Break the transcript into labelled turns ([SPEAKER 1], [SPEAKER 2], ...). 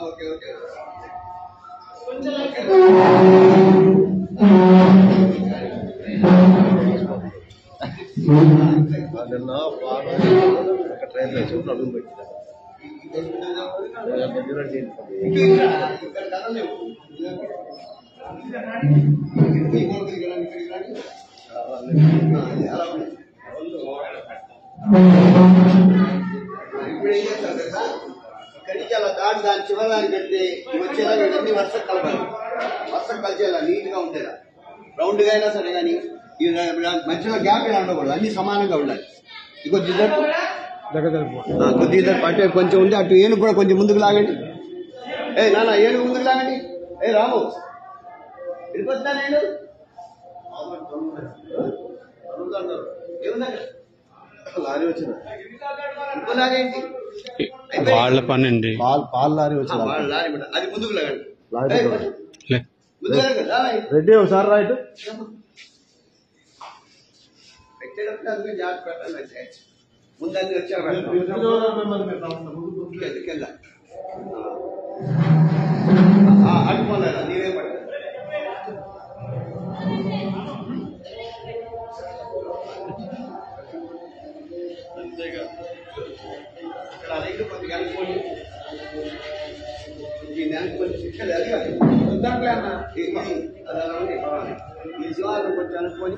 [SPEAKER 1] Okay okay నిన్న train అడుగు పెట్టిన ఇప్పుడు ఏం చేస్తారు కదా ఇక్కడికి అలా దాటి దాని చివరానికి పెడితే వచ్చేలా వీళ్ళని వర్షం కలపాలి. వర్షం కలిసేలా నీట్ గా ఉండేలా రౌండ్ గా అయినా సరే కానీ మధ్యలో గ్యాప్ అయినా ఉండకూడదు, అన్ని సమానంగా ఉండాలి. కొద్ది ఇద్దరు అటు కొంచెం ఉంది, అటు ఏనుగు కూడా కొంచెం ముందుకు లాగండి. నాన్న ఏనుగు ముందుకు లాగండి. రాము వెళ్ళిపోతున్నా నేను లారీ వచ్చింది
[SPEAKER 2] వాళ్ళ పని అండి.
[SPEAKER 3] పాలు లారీ వచ్చింది,
[SPEAKER 1] అది ముందుకు లాగండి.
[SPEAKER 3] రెడ్డి ఒకసారి రైట్
[SPEAKER 1] జాగ్రత్త పెట్టాలి. ముందన్నీ వచ్చారు అడుకోలేదా నీవే పడ ఇక్కడ రైతు కొద్దిగా అనుకోండి. ఈ నెలకు కొంచెం శిక్షలు అడిగాలి దాంట్లో అన్న ఈ శివాలను కొంచెం అనుకోని